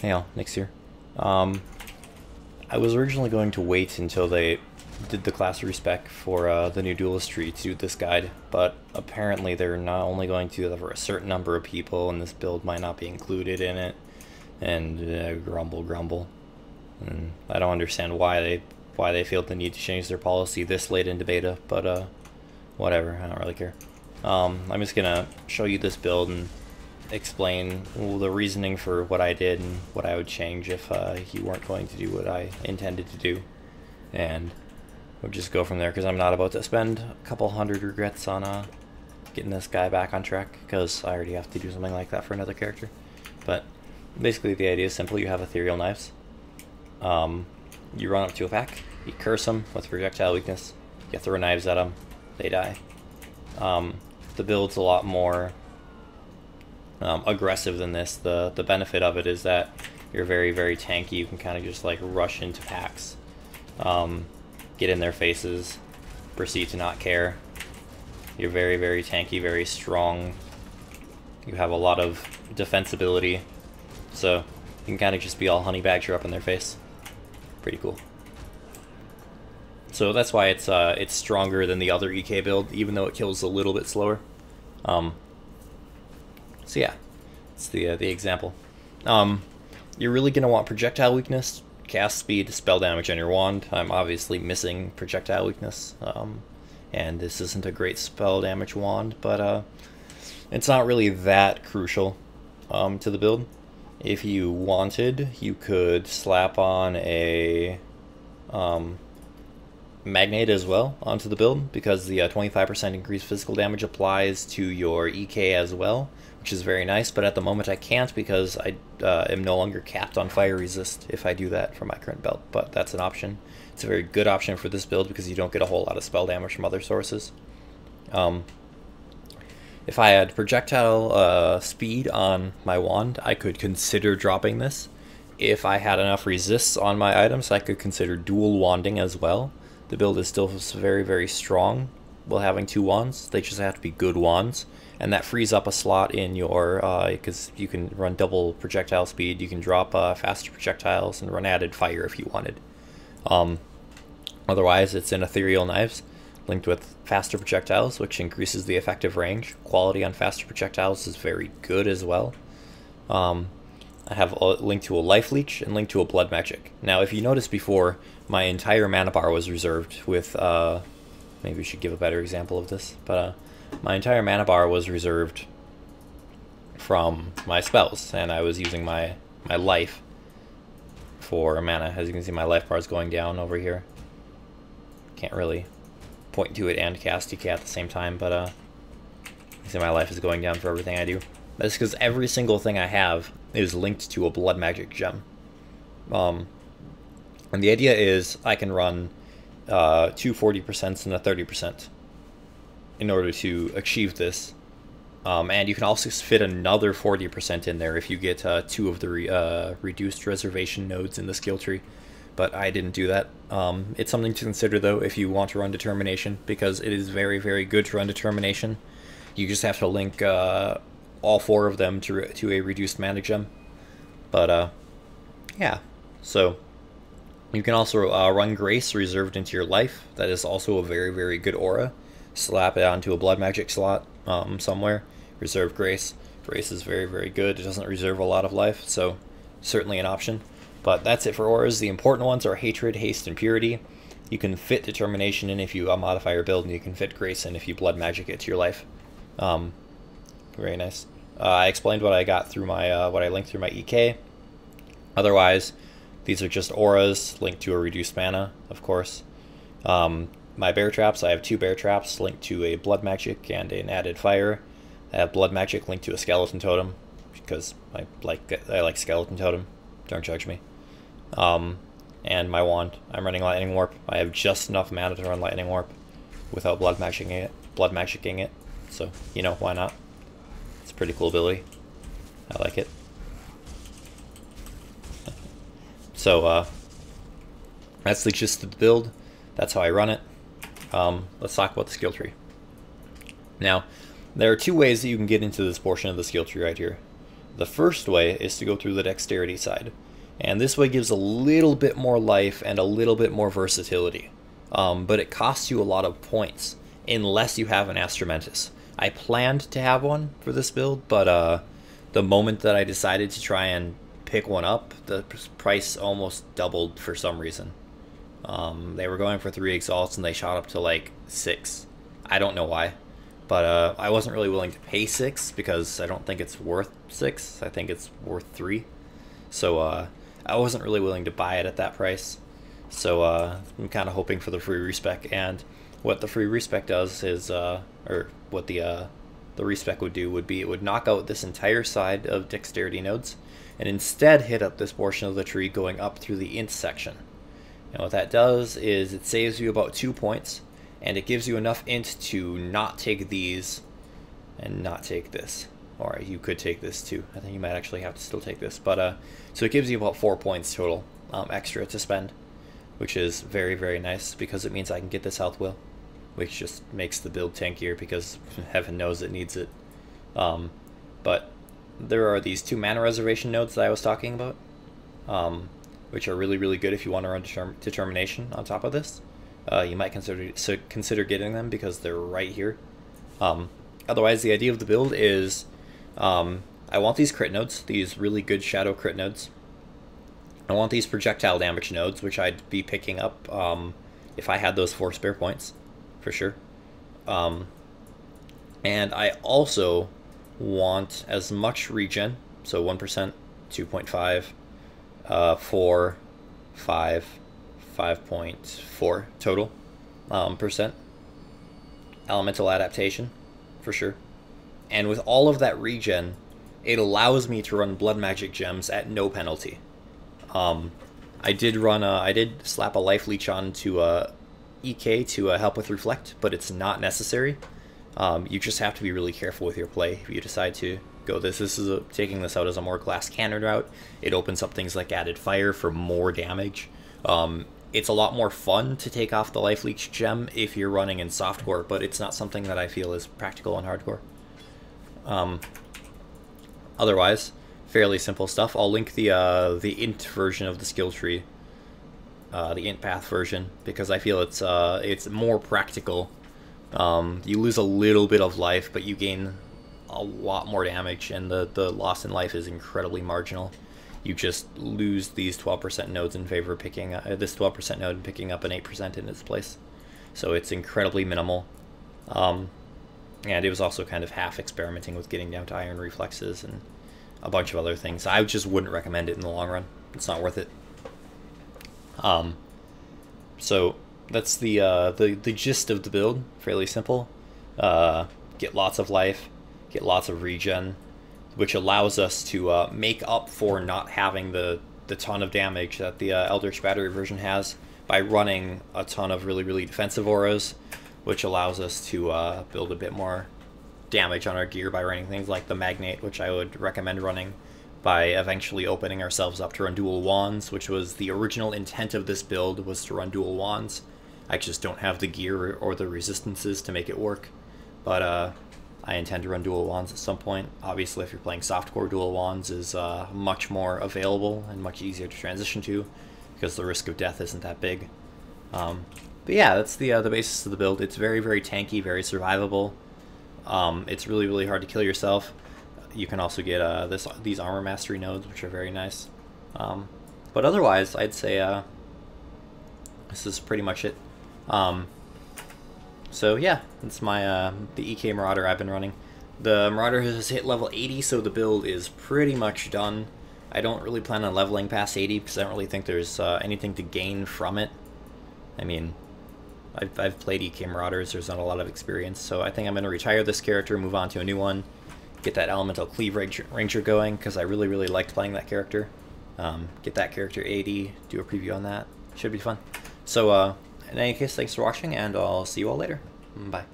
Hey all, Nick's here. I was originally going to wait until they did the class respec for the new duelist tree to do this guide, but apparently they're not only going to do that for a certain number of people, and this build might not be included in it, and grumble. And I don't understand why they feel the need to change their policy this late into beta, but whatever, I don't really care. I'm just gonna show you this build and explain the reasoning for what I did and what I would change if you weren't going to do what I intended to do, and we'll just go from there, because I'm not about to spend a couple hundred regrets on getting this guy back on track, because I already have to do something like that for another character. But basically the idea is simple. You have ethereal knives. You run up to a pack, you curse them with projectile weakness, you throw knives at them, they die. The build's a lot more aggressive than this. The benefit of it is that you're very, very tanky. You can kind of just like rush into packs, get in their faces, proceed to not care. You're very, very tanky, very strong. You have a lot of defensibility, so you can kind of just be all honey badger up in their face. Pretty cool. So that's why it's stronger than the other EK build, even though it kills a little bit slower. So yeah, it's the example. You're really gonna want projectile weakness, cast speed, spell damage on your wand. I'm obviously missing projectile weakness, and this isn't a great spell damage wand, but it's not really that crucial to the build. If you wanted, you could slap on a Magnate as well onto the build, because the 25% increased physical damage applies to your EK as well, which is very nice, but at the moment I can't, because I am no longer capped on fire resist if I do that for my current belt, but that's an option. It's a very good option for this build because you don't get a whole lot of spell damage from other sources. If I had projectile speed on my wand, I could consider dropping this. If I had enough resists on my items, I could consider dual wanding as well. The build is still very, very strong while having two wands. They just have to be good wands, and that frees up a slot in your, because you can run double projectile speed, you can drop faster projectiles and run added fire if you wanted. Otherwise, it's in ethereal knives, linked with faster projectiles, which increases the effective range. Quality on faster projectiles is very good as well. I have a link to a life leech and link to a blood magic. Now, if you noticed before, my entire mana bar was reserved with, maybe we should give a better example of this, but my entire mana bar was reserved from my spells, and I was using my life for mana. As you can see, my life bar is going down over here. Can't really point to it and cast EK at the same time, but you see my life is going down for everything I do. That's because every single thing I have is linked to a blood magic gem. And the idea is I can run two 40% and a 30% in order to achieve this. And you can also fit another 40% in there if you get two of the reduced reservation nodes in the skill tree. But I didn't do that. It's something to consider, though, if you want to run determination, because it is very, very good to run determination. You just have to link all four of them to a reduced mana gem. But yeah, so you can also run Grace reserved into your life. That is also a very, very good aura. Slap it onto a blood magic slot somewhere. Reserve Grace. Grace is very, very good. It doesn't reserve a lot of life, so certainly an option. But that's it for auras. The important ones are Hatred, Haste, and Purity. You can fit Determination in if you modify your build, and you can fit Grace in if you blood magic it to your life. Very nice. I explained what I got through my what I linked through my EK. Otherwise, these are just auras linked to a reduced mana, of course. My bear traps, I have two bear traps linked to a blood magic and an added fire. I have blood magic linked to a skeleton totem because I like skeleton totem. Don't judge me. And my wand, I'm running lightning warp. I have just enough mana to run lightning warp without blood magicking it. So, you know, why not? It's a pretty cool ability. I like it. So, that's the gist of the build. That's how I run it. Let's talk about the skill tree. Now, there are two ways that you can get into this portion of the skill tree right here. The first way is to go through the dexterity side, and this way gives a little bit more life and a little bit more versatility, but it costs you a lot of points unless you have an Astramantis. I planned to have one for this build, but the moment that I decided to try and pick one up, the price almost doubled for some reason. They were going for 3 exalts and they shot up to like 6. I don't know why, but I wasn't really willing to pay 6 because I don't think it's worth 6. I think it's worth 3. So I wasn't really willing to buy it at that price. So I'm kind of hoping for the free respec, and what the free respec does is, or what the respec would do would be, it would knock out this entire side of dexterity nodes and instead hit up this portion of the tree going up through the int section. And what that does is it saves you about 2 points, and it gives you enough int to not take these and not take this. Or you could take this too. I think you might actually have to still take this. But so it gives you about 4 points total extra to spend, which is very, very nice because it means I can get this health wheel, which just makes the build tankier because heaven knows it needs it. But there are these 2 mana reservation nodes that I was talking about, which are really, really good if you want to run determination on top of this. You might consider getting them because they're right here. Otherwise, the idea of the build is I want these crit nodes, these really good shadow crit nodes. I want these projectile damage nodes, which I'd be picking up if I had those 4 spare points, for sure. And I also want as much regen, so 1%, 2.5, 4, 5, 5.4 total percent. Elemental adaptation, for sure. And with all of that regen, it allows me to run blood magic gems at no penalty. I did slap a life leech on to EK to help with reflect, but it's not necessary. You just have to be really careful with your play if you decide to go this. This is taking this out as a more glass cannon route. It opens up things like added fire for more damage. It's a lot more fun to take off the life leech gem if you're running in softcore, but it's not something that I feel is practical in hardcore. Otherwise, fairly simple stuff. I'll link the int version of the skill tree, the int path version, because I feel it's more practical. You lose a little bit of life, but you gain a lot more damage, and the loss in life is incredibly marginal. You just lose these 12% nodes in favor of picking this 12% node and picking up an 8% in its place. So it's incredibly minimal. And it was also kind of half experimenting with getting down to iron reflexes and a bunch of other things. I just wouldn't recommend it in the long run. It's not worth it. So that's the gist of the build. Fairly simple. Get lots of life, get lots of regen, which allows us to make up for not having the ton of damage that the Eldritch Battery version has by running a ton of really, really defensive auras, which allows us to build a bit more damage on our gear by running things like the Magnate, which I would recommend running by eventually opening ourselves up to run dual wands, which was the original intent of this build, was to run dual wands. I just don't have the gear or the resistances to make it work, but I intend to run dual wands at some point. Obviously, if you're playing softcore, dual wands is much more available and much easier to transition to because the risk of death isn't that big. But yeah, that's the basis of the build. It's very, very tanky, very survivable. It's really, really hard to kill yourself. You can also get these armor mastery nodes, which are very nice. But otherwise, I'd say this is pretty much it. So yeah, that's my the EK Marauder I've been running. The Marauder has hit level 80, so the build is pretty much done. I don't really plan on leveling past 80 because I don't really think there's anything to gain from it. I mean, I've played EK Marauders, there's not a lot of experience, so I think I'm going to retire this character, move on to a new one, get that Elemental Cleave Ranger going, because I really, really liked playing that character. Get that character 80, do a preview on that. Should be fun. So, in any case, thanks for watching, and I'll see you all later. Bye.